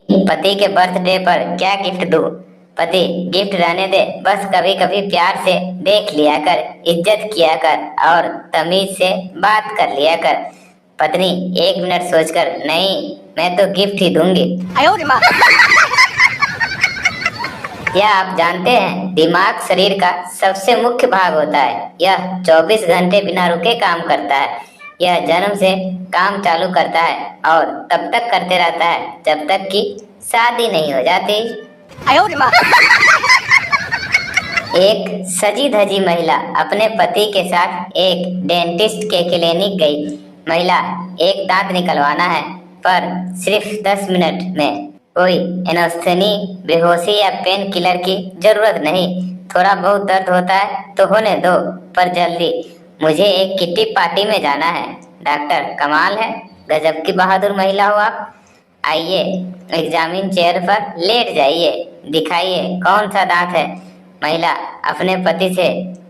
पति के बर्थडे पर क्या गिफ्ट दूं? पति: गिफ्ट रहने दे, बस कभी कभी प्यार से देख लिया कर, इज्जत किया कर और तमीज से बात कर लिया कर। पत्नी: 1 मिनट सोचकर, नहीं, मैं तो गिफ्ट ही दूंगी। क्या आप जानते हैं दिमाग शरीर का सबसे मुख्य भाग होता है। यह 24 घंटे बिना रुके काम करता है। यह जन्म से काम चालू करता है और तब तक करते रहता है जब तक कि शादी नहीं हो जाती। एक सजी धजी महिला अपने पति के साथ एक डेंटिस्ट के क्लिनिक गई। महिला: एक दांत निकलवाना है, पर सिर्फ 10 मिनट में। कोई एनेस्थेनी, बेहोशी या पेन किलर की जरूरत नहीं। थोड़ा बहुत दर्द होता है तो होने दो, पर जल्दी, मुझे एक किट्टी पार्टी में जाना है। डॉक्टर: कमाल है, गजब की बहादुर महिला हो आप। आइए, एग्जामिन चेयर पर लेट जाइए, दिखाइए कौन सा दांत है। महिला अपने पति से: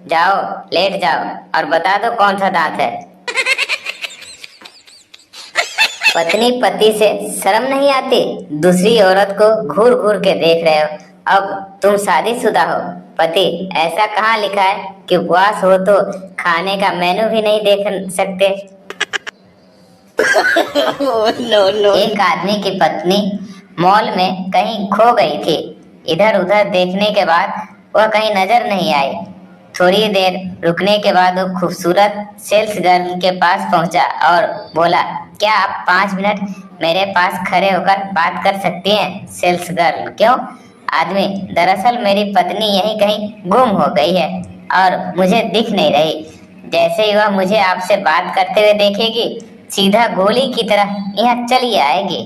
जाओ, लेट जाओ और बता दो कौन सा दांत है। पत्नी पति से: शर्म नहीं आती? दूसरी औरत को घूर घूर के देख रहे हो, अब तुम शादीशुदा हो। पति: ऐसा कहाँ लिखा है कि उपवास हो तो खाने का मेनू भी नहीं देख सकते। नो। एक आदमी की पत्नी मॉल में कहीं खो गई थी। इधर उधर देखने के बाद वह कहीं नजर नहीं आई। थोड़ी देर रुकने के बाद वो खूबसूरत सेल्स गर्ल के पास पहुंचा और बोला: क्या आप 5 मिनट मेरे पास खड़े होकर बात कर सकती हैं? सेल्स गर्ल: क्यों? आदमी: दरअसल मेरी पत्नी यहीं कहीं गुम हो गई है और मुझे दिख नहीं रही। जैसे ही वह मुझे आपसे बात करते हुए देखेगी, सीधा गोली की तरह यहाँ चली आएगी।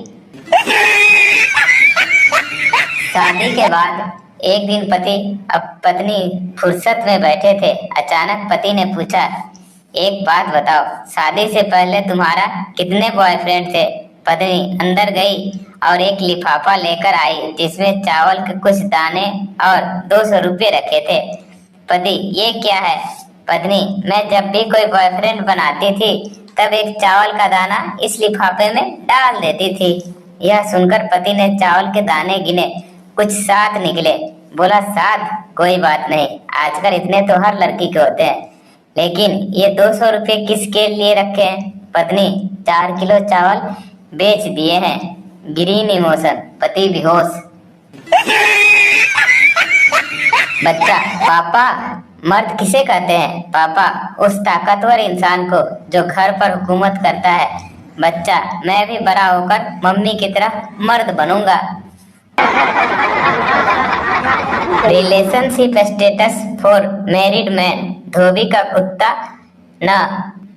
शादी के बाद एक दिन पति अब पत्नी फुर्सत में बैठे थे। अचानक पति ने पूछा: एक बात बताओ, शादी से पहले तुम्हारा कितने बॉयफ्रेंड थे? पत्नी अंदर गई और एक लिफाफा लेकर आई जिसमें चावल के कुछ दाने और 200 रुपये रखे थे। पति: ये क्या है? पत्नी: मैं जब भी कोई बॉयफ्रेंड बनाती थी तब एक चावल का दाना इस लिफाफे में डाल देती थी। यह सुनकर पति ने चावल के दाने गिने, कुछ 7 निकले। बोला: 7? कोई बात नहीं, आजकल इतने तो हर लड़की के होते हैं, लेकिन ये 200 रुपये किसके लिए रखे हैं? पत्नी: 4 किलो चावल बेच दिए हैं। Green emotion. पति बेहोश। बच्चा: पापा, मर्द किसे कहते हैं? पापा: उस ताकतवर इंसान को जो घर पर हुकूमत करता है। बच्चा: मैं भी बड़ा होकर मम्मी की तरह मर्द बनूंगा। Relationship status for married man: धोबी का कुत्ता, ना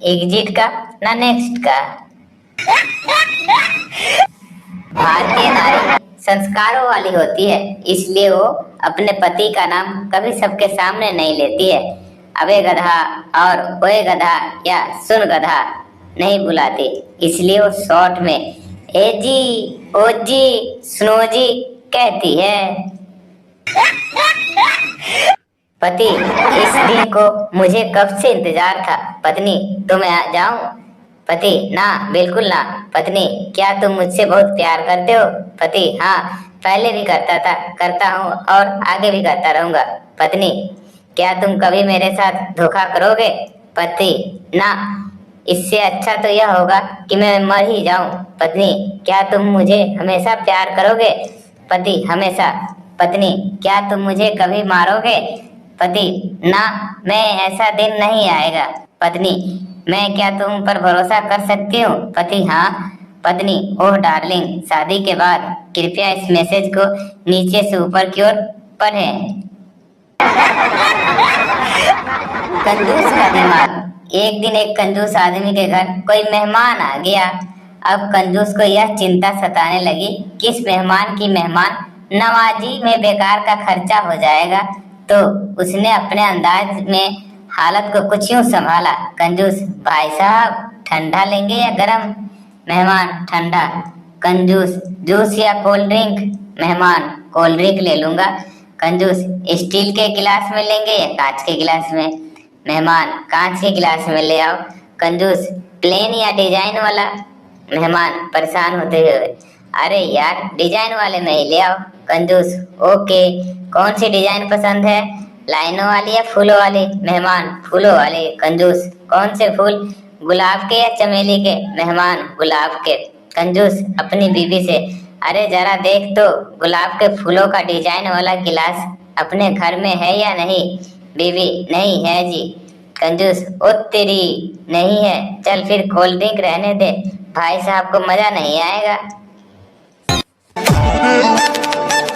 एग्जिट का ना नेक्स्ट का। भारतीय नारी संस्कारों वाली होती है, इसलिए वो अपने पति का नाम कभी सबके सामने नहीं लेती है। अबे गधा और ओए गधा या सुन गधा नहीं बुलाती, इसलिए वो शॉर्ट में ए जी, ओ जी, सुनो जी कहती है। पति: इस दिन को मुझे कब से इंतजार था। पत्नी: तो मैं आ जाऊं? पति: ना, बिल्कुल ना। पत्नी: क्या तुम मुझसे बहुत प्यार करते हो? पति: हाँ, पहले भी करता था, करता हूँ और आगे भी करता रहूंगा। पत्नी: क्या तुम कभी मेरे साथ धोखा करोगे? पति: ना, इससे अच्छा तो यह होगा कि मैं मर ही जाऊं। पत्नी: क्या तुम मुझे हमेशा प्यार करोगे? पति: हमेशा। पत्नी: क्या तुम मुझे कभी मारोगे? पति: ना, मैं ऐसा दिन नहीं आएगा। पत्नी: मैं क्या तुम पर भरोसा कर सकती हूँ? पति: हाँ। पत्नी: ओह डार्लिंग, शादी के बाद कृपया इस मैसेज को नीचे से ऊपर की ओर पढ़ें। कंजूस का दिमाग। एक दिन एक कंजूस आदमी के घर कोई मेहमान आ गया। अब कंजूस को यह चिंता सताने लगी कि इस मेहमान की मेहमान नवाजी में बेकार का खर्चा हो जाएगा, तो उसने अपने अंदाज में हालत को कुछ यूं संभाला: कंजूस: भाई साहब, ठंडा लेंगे या गरम? मेहमान: ठंडा। कंजूस: जूस या कोल्ड ड्रिंक? मेहमान: कोल्ड ड्रिंक ले लूंगा। कंजूस: स्टील के गिलास में लेंगे या कांच के गिलास में? मेहमान: कांच के गिलास में ले आओ। कंजूस: प्लेन या डिजाइन वाला? मेहमान परेशान होते हुए: अरे यार डिजाइन वाले में ही ले आओ कंजूस। ओके, कौन सी डिजाइन पसंद है, लाइनों वाली या फूलों वाली? मेहमान फूलों वाली। कंजूस कौन से फूल, गुलाब के या चमेली के? मेहमान गुलाब के। कंजूस अपनी बीवी से, अरे जरा देख तो गुलाब के फूलों का डिजाइन वाला गिलास अपने घर में है या नहीं? बीवी, नहीं है जी। कंजूस, ओ तेरी, नहीं है, चल फिर कोल्ड ड्रिंक रहने दे, भाई साहब को मजा नहीं आएगा।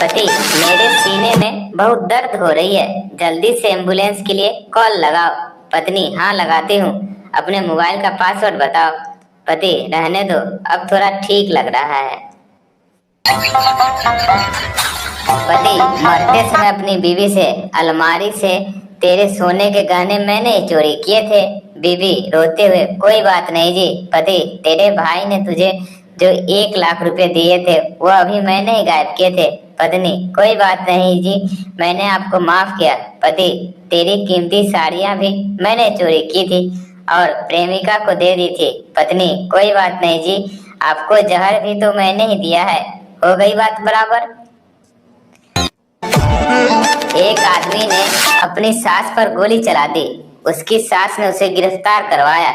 पति, मेरे सीने में बहुत दर्द हो रही है, जल्दी से एम्बुलेंस के लिए कॉल लगाओ। पत्नी, हाँ लगाती हूँ, अपने मोबाइल का पासवर्ड बताओ। पति, रहने दो, अब थोड़ा ठीक लग रहा है। पति, मरते समय अपनी बीवी से, अलमारी से तेरे सोने के गहने मैंने ही चोरी किए थे। बीवी रोते हुए, कोई बात नहीं जी। पति, तेरे भाई ने तुझे जो 1 लाख रुपए दिए थे वो अभी मैंने ही गायब किए थे। पत्नी, कोई बात नहीं जी, मैंने आपको माफ किया। पति, तेरी कीमती साड़ियां भी मैंने चोरी की थी और प्रेमिका को दे दी थी। पत्नी, कोई बात नहीं जी, आपको जहर भी तो मैंने ही दिया है, हो गई बात बराबर। एक आदमी ने अपनी सास पर गोली चला दी, उसकी सास ने उसे गिरफ्तार करवाया।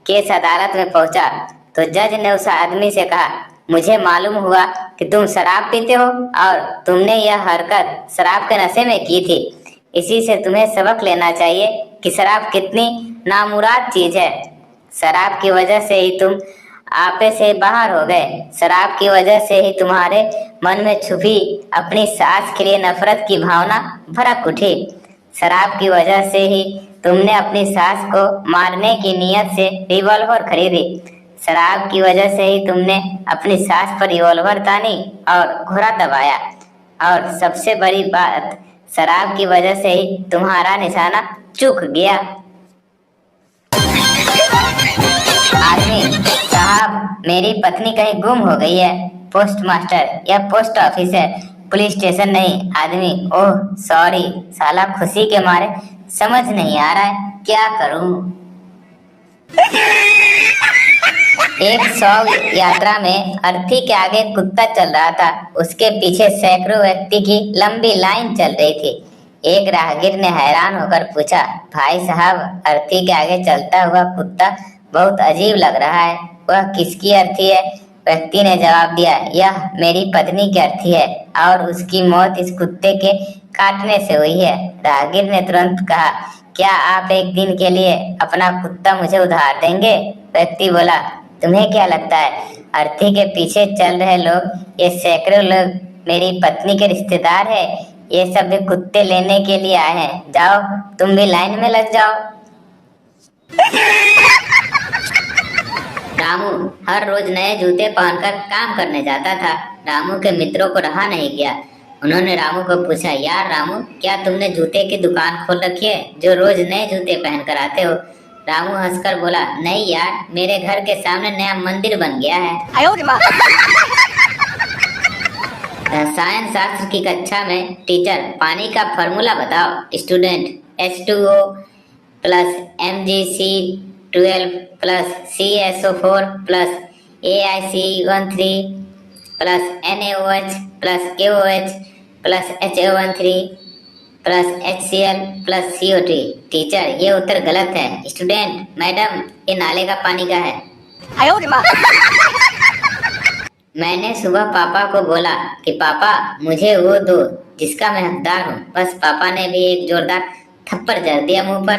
केस अदालत में पहुंचा तो जज ने उस आदमी से कहा, मुझे मालूम हुआ कि तुम शराब पीते हो और तुमने यह हरकत शराब के नशे में की थी। इसी से तुम्हें सबक लेना चाहिए कि शराब कितनी नामुराद चीज है। शराब की वजह से ही तुम आपे से बाहर हो गए, शराब की वजह से ही तुम्हारे मन में छुपी अपनी सास के लिए नफरत की भावना भड़क उठी। शराब की वजह से ही तुमने अपनी सास को मारने की नियत से रिवॉल्वर खरीदी। शराब की वजह से ही तुमने अपनी सास पर रिवॉल्वर तानी और घोड़ा दबाया। और सबसे बड़ी बात, शराब की वजह से ही तुम्हारा निशाना चूक गया। आदमी, साहब मेरी पत्नी कहीं गुम हो गई है। पोस्ट मास्टर, यह पोस्ट ऑफिस है, पुलिस स्टेशन नहीं। आदमी, ओह सॉरी, साला खुशी के मारे समझ नहीं आ रहा है क्या करूं। एक 100 यात्रा में अर्थी के आगे कुत्ता चल रहा था, उसके पीछे सैकड़ों व्यक्ति की लंबी लाइन चल रही थी। एक राहगीर ने हैरान होकर पूछा, भाई साहब अर्थी के आगे चलता हुआ कुत्ता बहुत अजीब लग रहा है, वह किसकी अर्थी है? व्यक्ति ने जवाब दिया, यह मेरी पत्नी की अर्थी है और उसकी मौत इस कुत्ते के काटने से हुई है। राहगीर ने तुरंत कहा, क्या आप एक दिन के लिए अपना कुत्ता मुझे उधार देंगे? व्यक्ति बोला, तुम्हें क्या लगता है अर्थी के पीछे चल रहे लोग, ये सैकड़ों लोग मेरी पत्नी के रिश्तेदार है, ये सब भी कुत्ते लेने के लिए आए हैं, जाओ तुम भी लाइन में लग जाओ। रामू हर रोज नए जूते पहनकर काम करने जाता था। रामू के मित्रों को रहा नहीं गया, उन्होंने रामू को पूछा, यार रामू, क्या तुमने जूते की दुकान खोल रखी है जो रोज नए जूते पहन कर आते हो? रामू हंसकर बोला, नहीं यार, मेरे घर के सामने नया मंदिर बन गया है। रसायन शास्त्र की कक्षा में टीचर, पानी का फॉर्मूला बताओ। Student, H2O plus Mgc12 plus CSO4 plus AiC13 plus NaOH plus KOH plus HO13 plus HCl plus CO2। Teacher, ये उत्तर गलत है। स्टूडेंट, मैडम, ये नाले का पानी का है। मैंने सुबह पापा को बोला कि पापा मुझे वो दो जिसका मैं हकदार हूँ, बस पापा ने भी एक जोरदार थप्पड़ जड़ दिया मुंह पर।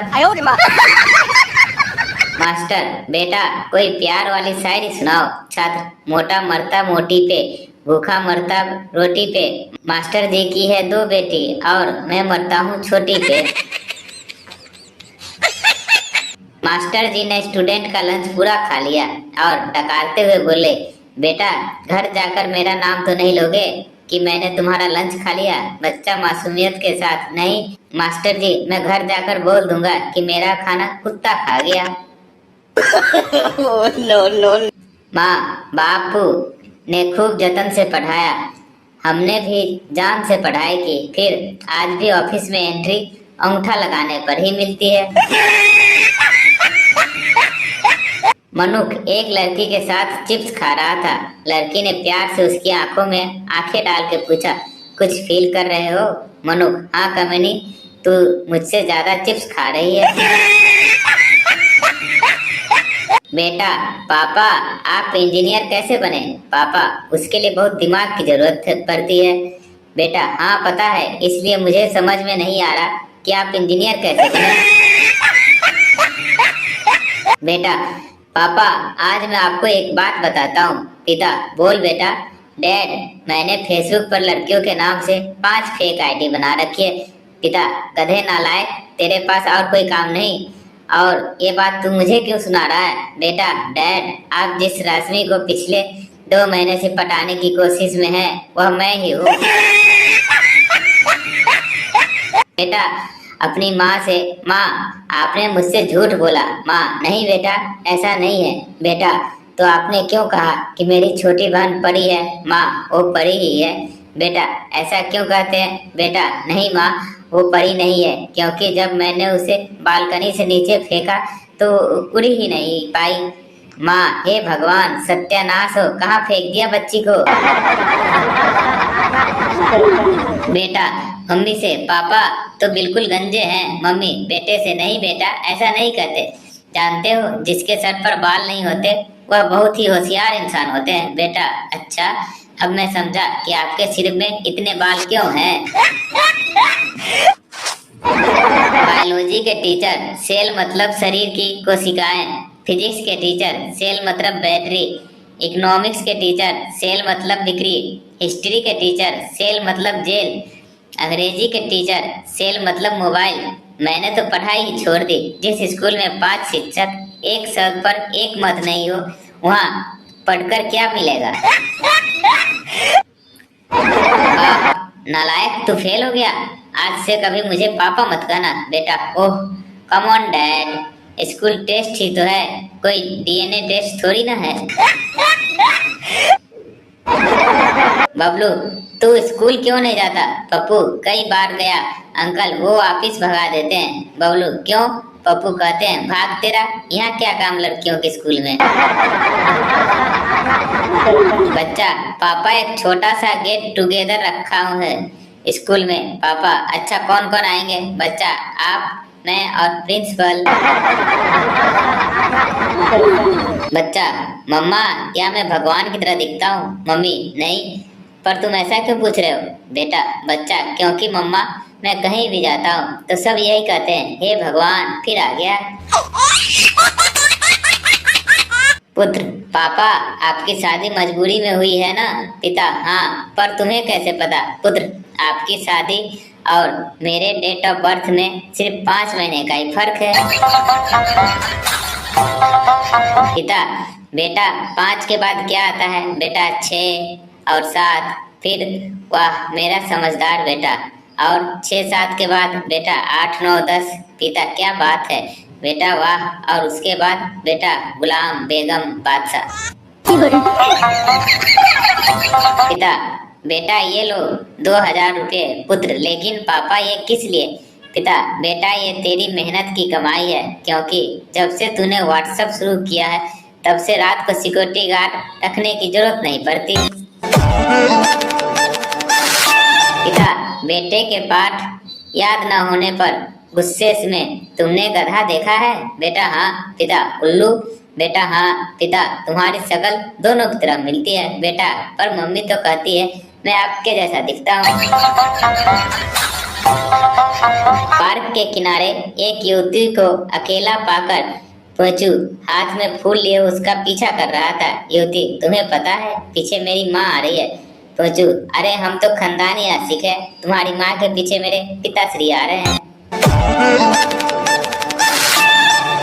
मास्टर, बेटा कोई प्यार वाली शायरी सुनाओ। छात्र, मोटा मरता मोटी पे, भूखा मरता रोटी पे, मास्टर जी की है 2 बेटी और मैं मरता हूँ छोटी पे। मास्टर जी ने स्टूडेंट का लंच पूरा खा लिया और डकारते हुए बोले, बेटा घर जाकर मेरा नाम तो नहीं लोगे कि मैंने तुम्हारा लंच खा लिया? बच्चा मासूमियत के साथ, नहीं मास्टर जी, मैं घर जाकर बोल दूंगा कि मेरा खाना कुत्ता खा गया। नो। माँ बापू ने खूब जतन से पढ़ाया, हमने भी जान से पढ़ाई की, फिर आज भी ऑफिस में एंट्री अंगूठा लगाने पर ही मिलती है। मनुख एक लड़की के साथ चिप्स खा रहा था। लड़की ने प्यार से उसकी आंखों में आंखें डाल के पूछा, कुछ फील कर रहे हो? मनुख, हाँ कमीनी, तू मुझसे ज्यादा चिप्स खा रही है। बेटा, पापा आप इंजीनियर कैसे बने? पापा, उसके लिए बहुत दिमाग की जरूरत पड़ती है। बेटा, हाँ पता है, इसलिए मुझे समझ में नहीं आ रहा कि आप इंजीनियर कैसे बने। बेटा, पापा आज मैं आपको एक बात बताता हूँ। पिता, बोल बेटा। डैड, मैंने फेसबुक पर लड़कियों के नाम से 5 फेक आईडी बना रखी है। पिता, गधे नालायक, तेरे पास और कोई काम नहीं, और ये बात तू मुझे क्यों सुना रहा है? बेटा, डैड, आप जिस रश्मि को पिछले 2 महीने से पटाने की कोशिश में है वह मैं ही हूँ। बेटा, अपनी माँ से, माँ आपने मुझसे झूठ बोला। माँ, नहीं बेटा, ऐसा नहीं है। बेटा, तो आपने क्यों कहा कि मेरी छोटी बहन परी है? माँ, वो परी ही है। बेटा, ऐसा क्यों कहते हैं? बेटा, नहीं माँ, वो परी नहीं है, क्योंकि जब मैंने उसे बालकनी से नीचे फेंका तो उड़ ही नहीं पाई। माँ, हे भगवान, सत्यानाश हो, कहाँ फेंक दिया बच्ची को? बेटा, मम्मी से, पापा तो बिल्कुल गंजे हैं। मम्मी, बेटे से, नहीं बेटा, ऐसा नहीं कहते। जानते हो, जिसके सर पर बाल नहीं होते वह बहुत ही होशियार इंसान होते हैं। बेटा, अच्छा, अब मैं समझा कि आपके सिर में इतने बाल क्यों हैं। बायोलॉजी के टीचर, सेल मतलब शरीर की कोशिकाएं। फिजिक्स के टीचर, सेल मतलब बैटरी। इकोनॉमिक्स के टीचर, सेल मतलब बिक्री। हिस्ट्री के टीचर, सेल मतलब जेल। अंग्रेजी के टीचर, सेल मतलब मोबाइल। मैंने तो पढ़ाई ही छोड़ दी। जिस स्कूल में 5 शिक्षक एक सर पर एक मत नहीं हो, वहाँ पढ़कर क्या मिलेगा? नालायक, तू फेल हो गया। आज से कभी मुझे पापा मत कहना। बेटा, oh come on dad, school test ही तो है, कोई डीएनए टेस्ट थोड़ी ना है। बबलू, तू स्कूल क्यों नहीं जाता? पप्पू, कई बार गया, अंकल वो वापिस भगा देते हैं। बबलू, क्यों? पप्पू कहते हैं, भाग तेरा, यहाँ क्या काम लड़कियों के स्कूल में? बच्चा, पापा एक छोटा सा गेट टुगेदर रखा है स्कूल में। पापा, अच्छा कौन कौन आएंगे? बच्चा, आप, मैं और प्रिंसिपल। बच्चा, मम्मा क्या मैं भगवान की तरह दिखता हूँ? मम्मी, नहीं, पर तुम ऐसा क्यों पूछ रहे हो? बेटा, बच्चा, क्योंकि मम्मा मैं कहीं भी जाता हूँ तो सब यही कहते हैं, हे भगवान, फिर आ गया। पुत्र, पापा आपकी शादी मजबूरी में हुई है ना? पिता, हाँ, पर तुम्हें कैसे पता? पुत्र, आपकी शादी और मेरे डेट ऑफ बर्थ में सिर्फ 5 महीने का ही फर्क है। पिता, बेटा 5 के बाद क्या आता है? बेटा 6 और 7, फिर वाह मेरा समझदार बेटा, और 6-7 के बाद बेटा 8-9-10। पिता, क्या बात है बेटा, वाह, और उसके बाद बेटा गुलाम, बेगम, बादशाह। पिता, बेटा ये लो 2000 रुपये। पुत्र, लेकिन पापा ये किस लिए? पिता, बेटा ये तेरी मेहनत की कमाई है, क्योंकि जब से तूने व्हाट्सएप शुरू किया है तब से रात को सिक्योरिटी गार्ड रखने की जरूरत नहीं पड़ती। पिता, बेटे के पाठ याद न होने पर गुस्से में तुमने गधा देखा है? बेटा, हाँ। पिता, उल्लू? बेटा, हाँ। पिता, तुम्हारी शक्ल दोनों की तरह मिलती है बेटा, पर मम्मी तो कहती है मैं आपके जैसा दिखता हूँ। पार्क के किनारे एक युवती को अकेला पाकर पोचू हाथ में फूल लिए उसका पीछा कर रहा था। युवती, तुम्हें पता है पीछे मेरी माँ आ रही है। पोचू, अरे हम तो खानदानी आशिक है, तुम्हारी माँ के पीछे मेरे पिताश्री आ रहे हैं।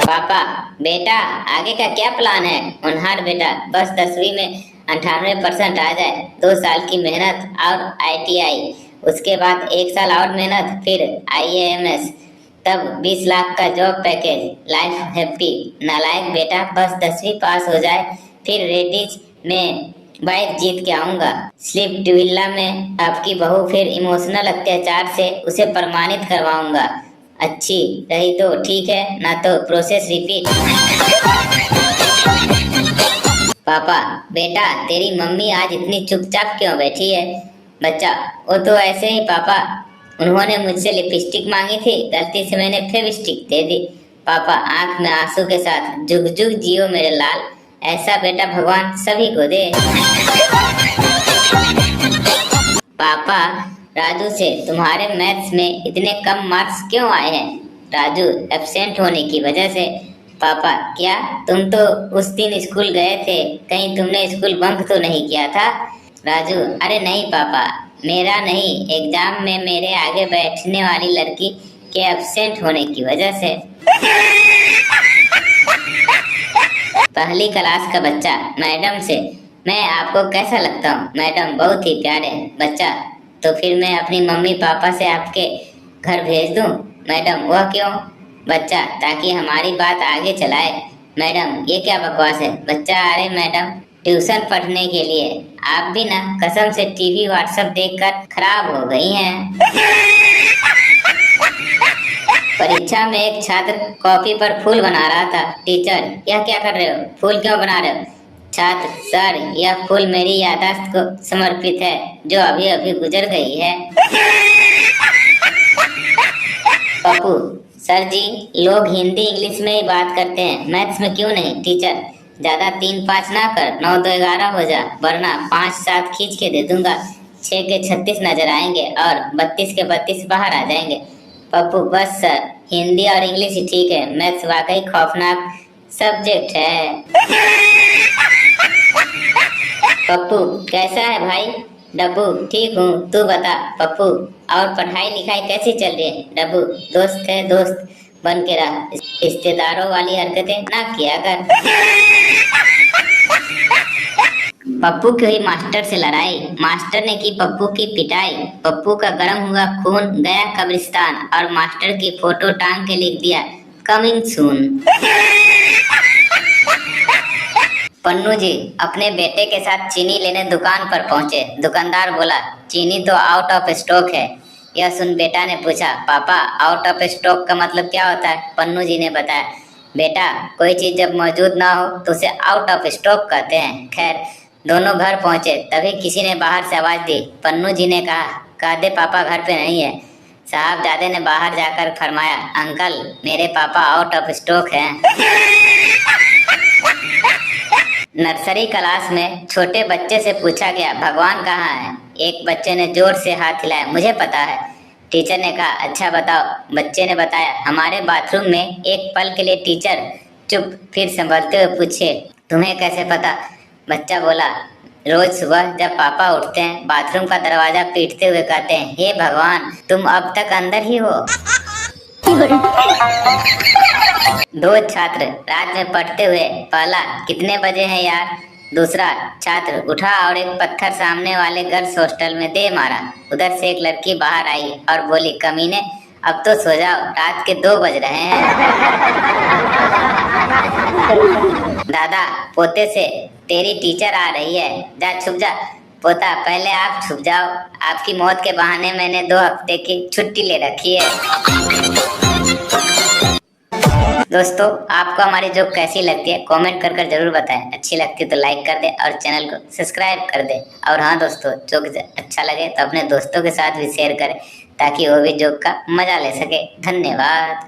पापा, बेटा आगे का क्या प्लान है? होनहार बेटा, बस 10वीं में 98% आ जाए, 2 साल की मेहनत और ITI, उसके बाद 1 साल और मेहनत, फिर IAMS, तब 20 लाख का जॉब पैकेज, लाइफ हैप्पी। नालायक बेटा, बस 10वीं पास हो जाए, फिर रेडिज में बाइक जीत के आऊंगा। स्लिप विला में आपकी बहू, फिर इमोशनल अत्याचार से उसे प्रमाणित करवाऊंगा। अच्छी रही तो ठीक है, ना तो प्रोसेस रिपीट। पापा, बेटा तेरी मम्मी आज इतनी चुपचाप क्यों बैठी है? बच्चा, वो तो ऐसे ही पापा, उन्होंने मुझसे लिपस्टिक मांगी थी, गलती से मैंने फेविस्टिक दे दी। पापा आंख में आंसू के साथ, जुग जुग जियो मेरे लाल, ऐसा बेटा भगवान सभी को दे। पापा, राजू से तुम्हारे मैथ्स में इतने कम मार्क्स क्यों आए हैं? राजू, एब्सेंट होने की वजह से। पापा, क्या तुम तो उस दिन स्कूल गए थे, कहीं तुमने स्कूल बंक तो नहीं किया था? राजू, अरे नहीं पापा, मेरा नहीं, एग्जाम में मेरे आगे बैठने वाली लड़की के एब्सेंट होने की वजह से। पहली क्लास का बच्चा मैडम से, मैं आपको कैसा लगता हूँ? मैडम, बहुत ही प्यारे। बच्चा, तो फिर मैं अपनी मम्मी पापा से आपके घर भेज दूँ? मैडम, वह क्यों? बच्चा, ताकि हमारी बात आगे चलाए। मैडम, ये क्या बकवास है? बच्चा, अरे मैडम, ट्यूशन पढ़ने के लिए। आप भी ना कसम से टीवी व्हाट्सएप देखकर खराब हो गई हैं। परीक्षा में एक छात्र कॉपी पर फूल बना रहा था। टीचर, यह क्या कर रहे हो? फूल क्यों बना रहे हो? छात्र, सर, यह फूल मेरी याददाश्त को समर्पित है, जो अभी अभी गुजर गई है। पप्पू, सर जी, लोग हिंदी इंग्लिश में ही बात करते हैं, मैथ्स में क्यों नहीं? टीचर, ज्यादा 3-5 ना कर, 9-2-11 हो जा, वरना 5-7 खींच के दे दूंगा, 6 के 36 नजर आएंगे और 32 के 32 बाहर आ जाएंगे। पप्पू, बस सर, हिंदी और इंग्लिश ही ठीक है, मैथ्स वाकई खौफनाक सब्जेक्ट है। पप्पू, कैसा है भाई? डब्बू, ठीक हूँ, तू बता। पप्पू, और पढ़ाई लिखाई कैसी चल रही है? डब्बू, दोस्त है, दोस्त बन के रह, रिश्तेदारों वाली हरकतें ना किया कर। पप्पू की हुई मास्टर से लड़ाई, मास्टर ने की पप्पू की पिटाई, पप्पू का गर्म हुआ खून गया कब्रिस्तान और मास्टर की फोटो टांग के लिख दिया, कमिंग सून। पन्नू जी अपने बेटे के साथ चीनी लेने दुकान पर पहुंचे। दुकानदार बोला, चीनी तो आउट ऑफ स्टॉक है। यह सुन बेटा ने पूछा, पापा, आउट ऑफ स्टॉक का मतलब क्या होता है? पन्नू जी ने बताया, बेटा, कोई चीज जब मौजूद ना हो तो उसे आउट ऑफ स्टॉक कहते हैं। खैर, दोनों घर पहुंचे, तभी किसी ने बाहर से आवाज दी। पन्नू जी ने कह दे पापा घर पे नहीं है। साहबजादे ने बाहर जाकर फरमाया, अंकल, मेरे पापा आउट ऑफ स्टॉक हैं। नर्सरी क्लास में छोटे बच्चे से पूछा गया, भगवान कहाँ है? एक बच्चे ने जोर से हाथ हिलाया, मुझे पता है। टीचर ने कहा, अच्छा बताओ। बच्चे ने बताया, हमारे बाथरूम में। एक पल के लिए टीचर चुप, फिर संभलते हुए पूछे, तुम्हें कैसे पता? बच्चा बोला, रोज सुबह जब पापा उठते हैं, बाथरूम का दरवाजा पीटते हुए कहते हैं, हे भगवान, तुम अब तक अंदर ही हो। दो छात्र रात में पढ़ते हुए, पहला, कितने बजे हैं यार? दूसरा छात्र उठा और एक पत्थर सामने वाले गर्ल्स हॉस्टल में दे मारा। उधर से एक लड़की बाहर आई और बोली, कमीने, अब तो सो जाओ, रात के 2 बज रहे हैं। दादा पोते से, तेरी टीचर आ रही है, जा छुप जा। पोता, पहले आप छुप जाओ, आपकी मौत के बहाने मैंने 2 हफ्ते की छुट्टी ले रखी है। दोस्तों, आपको हमारी जोक कैसी लगती है कमेंट कर कर जरूर बताएं। अच्छी लगती है तो लाइक कर दे और चैनल को सब्सक्राइब कर दे। और हाँ दोस्तों, जोक अच्छा लगे तो अपने दोस्तों के साथ भी शेयर करें, ताकि वो भी जोक का मजा ले सके। धन्यवाद।